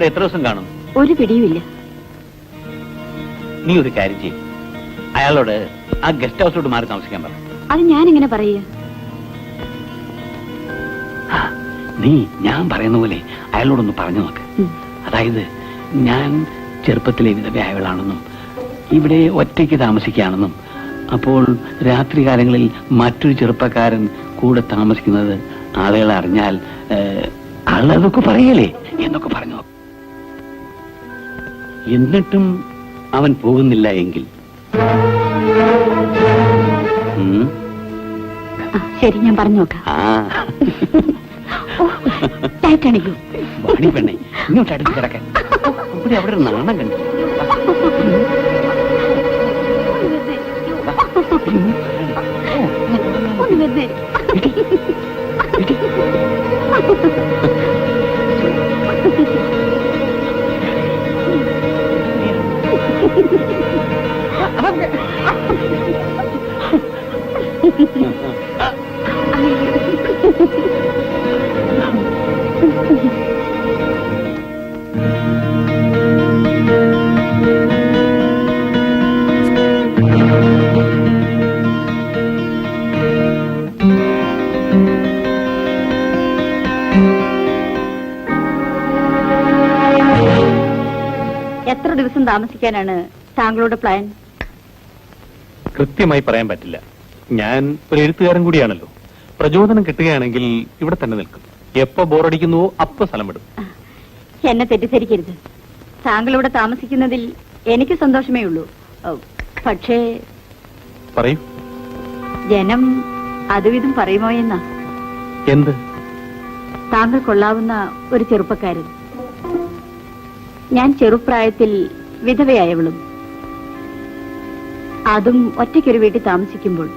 ഇവിടെ എത്ര ദിവസം കാണും? ഒരു പിടിയുമില്ല. നീ ഒരു കാര്യം ചെയ്യും, അയാളോട് ആ ഗസ്റ്റ് ഹൗസിലോട്ട് മാറി താമസിക്കാൻ പറ. അത് ഞാൻ എങ്ങനെ പറയുക? നീ ഞാൻ പറയുന്ന പോലെ അയാളോടൊന്ന് പറഞ്ഞു നോക്ക്. അതായത് ഞാൻ ചെറുപ്പത്തിലെ വിധവയായവളാണെന്നും ഇവിടെ ഒറ്റയ്ക്ക് താമസിക്കുകയാണെന്നും അപ്പോൾ രാത്രികാലങ്ങളിൽ മറ്റൊരു ചെറുപ്പക്കാരൻ കൂടെ താമസിക്കുന്നത് ആളുകൾ അറിഞ്ഞാൽ ആളതൊക്കെ പറയലേ എന്നൊക്കെ പറഞ്ഞു. എന്നിട്ടും അവൻ പോകുന്നില്ല എങ്കിൽ ശരി, ഞാൻ പറഞ്ഞു നോക്കാം. വാണി പെണ്ണെ, ഇങ്ങോട്ട് അടുത്ത് കിടക്കാൻ. ഇവിടെ അവിടെ ഒരു നാണം കണ്ടു. എത്ര ദിവസം താമസിക്കാനാണ് താങ്കളുടെ പ്ലാൻ? കൃത്യമായി പറയാൻ പറ്റില്ല. ഞാൻ ഒരു എഴുത്തുകാരൻ കൂടിയാണല്ലോ. പ്രചോദനം കിട്ടുകയാണെങ്കിൽ ഇവിടെ തന്നെ നിൽക്കും. എപ്പോ ബോറടിക്കുന്നുവോ അപ്പൊ സ്ഥലം വിടും. എന്നെ തെറ്റിദ്ധരിക്കരുത്. താങ്കൾ ഇവിടെ താമസിക്കുന്നതിൽ എനിക്ക് സന്തോഷമേ ഉള്ളൂ. പക്ഷേ പറയൂ. ജനം അതുവിധം പറയുമോ എന്നാ. എന്ത്? താങ്കൾ കൊള്ളാവുന്ന ഒരു ചെറുപ്പക്കാരൻ. ഞാൻ ചെറുപ്രായത്തിൽ വിധവയായവളും, അതും ഒറ്റയ്ക്കൊരു വീട്ടിൽ താമസിക്കുമ്പോൾ,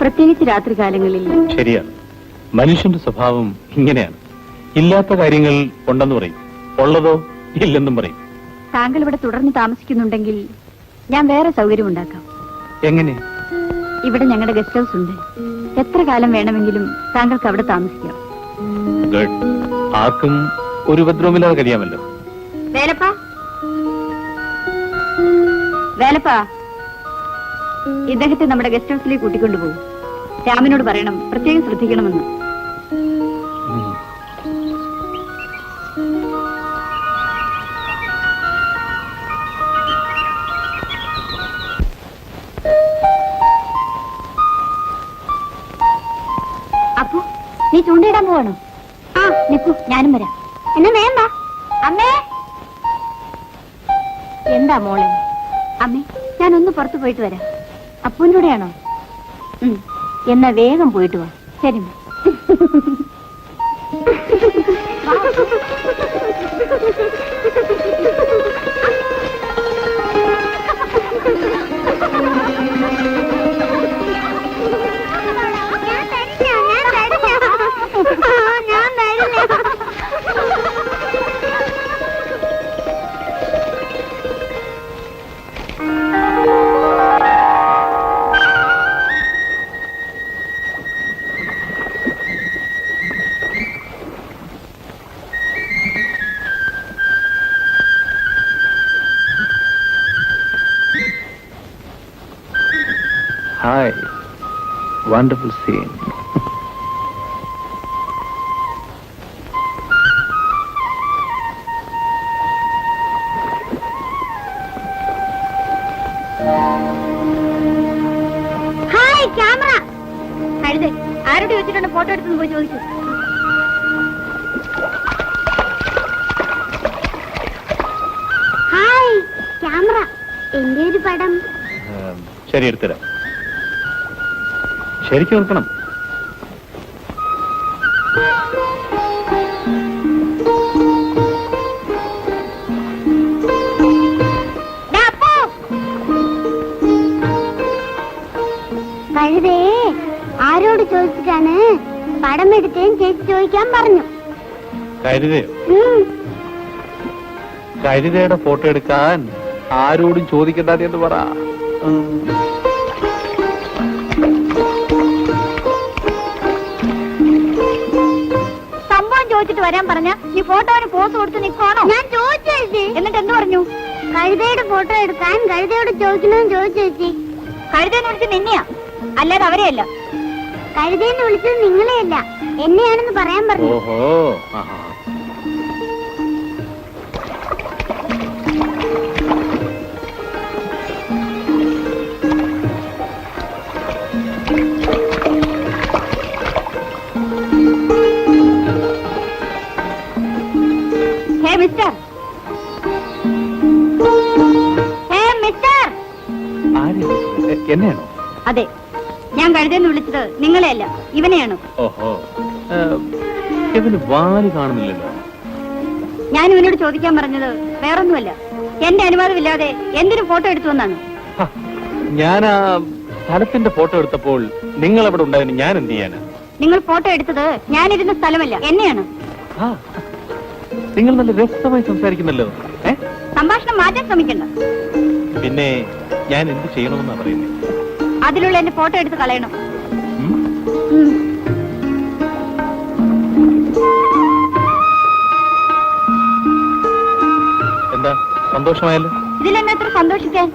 പ്രത്യേകിച്ച് രാത്രികാലങ്ങളിൽ. ശരിയാണ്, മനുഷ്യന്റെ സ്വഭാവം ഇങ്ങനെയാണ്. ഇല്ലാത്ത കാര്യങ്ങൾ ഉണ്ടെന്ന് പറയും, ഉള്ളതോ ഇല്ലെന്നും പറയും. താങ്കൾ ഇവിടെ തുടർന്ന് താമസിക്കുന്നുണ്ടെങ്കിൽ ഞാൻ വേറെ സൗകര്യം ഉണ്ടാക്കാം. എങ്ങനെ? ഇവിടെ ഞങ്ങളുടെ ഗസ്റ്റ് ഹൗസ് ഉണ്ട്. എത്ര കാലം വേണമെങ്കിലും താങ്കൾക്ക് അവിടെ താമസിക്കാം. ആർക്കും ഒരു ഉപദ്രവമില്ലാതെ കഴിയാമല്ലോ. വേലപ്പാ, വേലപ്പാ, ഇദ്ദേഹത്തെ നമ്മുടെ ഗസ്റ്റ് ഹൗസിലേക്ക് കൂട്ടിക്കൊണ്ടുപോകും. രാമനോട് പറയണം പ്രത്യേകം ശ്രദ്ധിക്കണമെന്ന്. അപ്പോ നീ ചൂണ്ടയിടാൻ പോവാണോ? ആ നിക്കൂ, ഞാനും വരാം. എന്നാ വേണ്ട അമ്മേ. എന്താ മോളെ? അമ്മേ, ഞാനൊന്ന് പുറത്തു പോയിട്ട് വരാം. അപ്പൂന്റെ കൂടെയാണോ? എന്നാ വേഗം പോയിട്ട് വാ. ശരി. Hi, wonderful scene. Hi camera. കഴുത ആരോട് വെച്ചിട്ടുണ്ട് ഫോട്ടോ എടുത്തു പോയി ചോദിച്ചു. ഹായ് ക്യാമറ, എന്റെ ഒരു പടം. ശരി, എടുത്തരാം. ശരിക്കും നിൽക്കണം. കഴുതേ ആരോട് ചോദിച്ചിട്ടാണ് പടം എടുത്തേന്ന് ചേച്ചി ചോദിക്കാൻ പറഞ്ഞു. കഴുതയോ? കഴുതയുടെ ഫോട്ടോ എടുക്കാൻ ആരോടും ചോദിക്കണ്ടെന്ന് പറ. സംഭവം ചോദിച്ചിട്ട് വരാം. വരാൻ പറഞ്ഞ നീ ഫോട്ടോന് പോസ് കൊടുത്ത് നിൽക്കുവാണോ? ഞാൻ ചോദിച്ചു. എന്നിട്ട് എന്ത് പറഞ്ഞു? കഴുതയുടെ ഫോട്ടോ എടുക്കാൻ കഴുതയോട് ചോദിക്കണമെന്ന് ചോദിച്ചു. കഴുതയെന്ന് വിളിച്ചത് നിന്നെയാ, അല്ലാതെ അവരെയല്ല. കഴുതയെന്ന് വിളിച്ചത് നിങ്ങളെയല്ല, എന്നെയാണെന്ന് പറയാൻ പറഞ്ഞു. ഓഹോ, ആഹാ. Mister, mister. എന്നെയാണോ? അതെ, ഞാൻ കഴുതെന്ന് വിളിച്ചത് നിങ്ങളെയല്ല, ഇവനെയാണ്. ഓഹോ, ഇവന് വാല് കാണുന്നില്ലല്ലോ. ഞാൻ ഇവനോട് ചോദിക്കാൻ പറഞ്ഞത് വേറൊന്നുമല്ല, എന്റെ അനുവാദമില്ലാതെ എന്തിനു ഫോട്ടോ എടുത്തു എന്നാണ്. ഞാൻ ആ സ്ഥലത്തിന്റെ ഫോട്ടോ എടുത്തപ്പോൾ നിങ്ങൾ അവിടെ ഉണ്ടായിരുന്നു, ഞാൻ എന്ത് ചെയ്യാനാ? നിങ്ങൾ ഫോട്ടോ എടുത്തത് ഞാനിരുന്ന സ്ഥലമല്ല, എന്നെയാണ്. നിങ്ങൾ നല്ല രസമായി സംസാരിക്കുന്നല്ലോ. സംഭാഷണം മാറ്റാൻ ശ്രമിക്കണ്ട. പിന്നെ ഞാൻ എന്ത് ചെയ്യണമെന്നാ പറയുന്നത്? അതിലുള്ള എന്റെ ഫോട്ടോ എടുത്ത് കളയണം. എന്താ സന്തോഷമായല്ലോ? ഇതിലെന്നെ എത്ര സന്തോഷിക്കാൻ?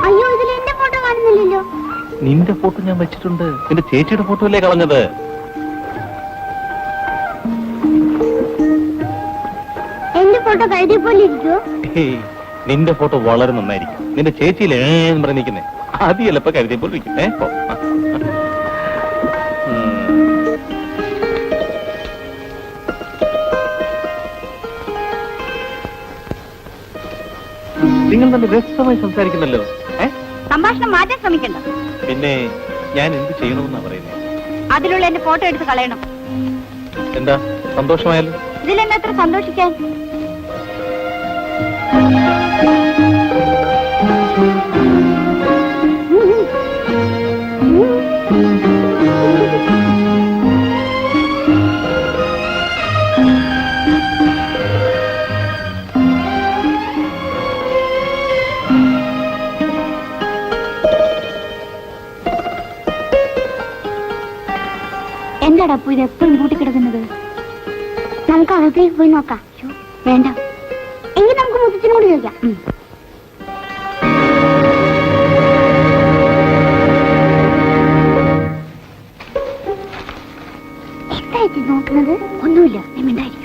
അയ്യോ, ഇതിൽ എന്റെ ഫോട്ടോ കാണുന്നില്ലല്ലോ. നിന്റെ ഫോട്ടോ ഞാൻ വെച്ചിട്ടുണ്ട്. നിന്റെ ചേച്ചിയുടെ ഫോട്ടോ അല്ലേ കളഞ്ഞത്? എന്റെ ഫോട്ടോ കഴുതിയ പോലെ ഇരിക്കോ? നിന്റെ ഫോട്ടോ വളരെ നന്നായിരിക്കും. നിന്റെ ചേച്ചിയില്ലേ പറഞ്ഞിരിക്കുന്നേ, അത് ചിലപ്പോ കരുതിയ പോലെ ഇരിക്കും. നിങ്ങൾ നല്ല രസമായി സംസാരിക്കുന്നല്ലോ. സംഭാഷണം മാറ്റാൻ ശ്രമിക്കണ്ട. പിന്നെ ഞാൻ എന്ത് ചെയ്യണമെന്നാ പറയുന്നത്? അതിലുള്ള എന്റെ ഫോട്ടോ എടുത്ത് കളയണം. എന്താ സന്തോഷമായല്ലോ? ഇതിലെന്നെ എത്ര സന്തോഷിക്കാൻ? എന്താടാ അപ്പു ഇത് എപ്പോഴും കൂട്ടിക്കിടക്കുന്നത്? നമുക്ക് അകത്തേക്ക് പോയി നോക്കാം. വേണ്ട, എങ്കിൽ നമുക്ക് മുത്തച്ഛനും കൂടി ചോദിക്കാം. എന്തായിട്ട് നോക്കുന്നത്? ഒന്നുമില്ല, നീ മിണ്ടായിരിക്കും.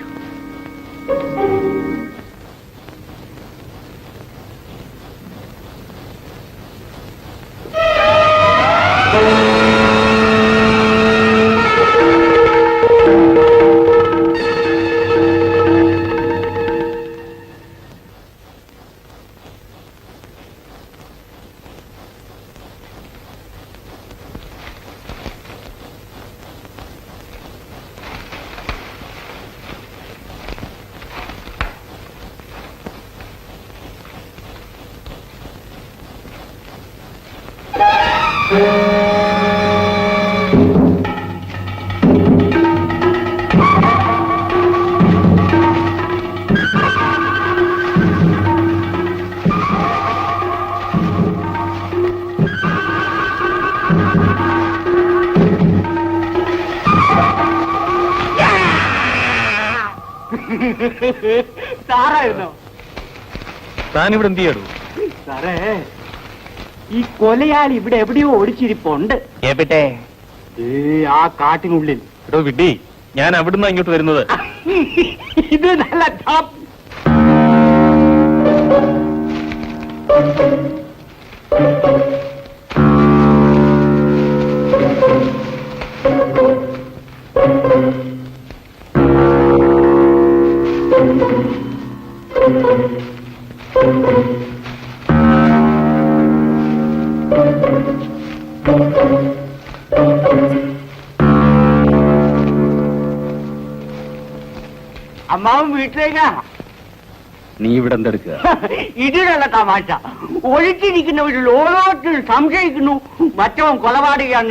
സാറായിരുന്നോ? താനിവിടെ എന്ത് ചെയ്യൂ? സാറേ, ഈ കൊലയാൾ ഇവിടെ എവിടെയോ ഒളിച്ചിരിപ്പുണ്ട്. എവിടെ? ആ കാട്ടിനുള്ളിൽ. എടോ വിഡ്ഢി, ഞാൻ അവിടുന്ന് ഇങ്ങോട്ട് വരുന്നത്. ഇത് നല്ല ടോപ്പ്. അമ്മാവും വീട്ടിലേക്കാ. നീ ഇവിടെ എന്തെടുക്കുക? ഇതിനുള്ള തമാശ. ഒഴിച്ചിരിക്കുന്നവരിൽ ഓരോരുത്തരും സംശയിക്കുന്നു മറ്റവൻ കൊലപാതകയാണ്.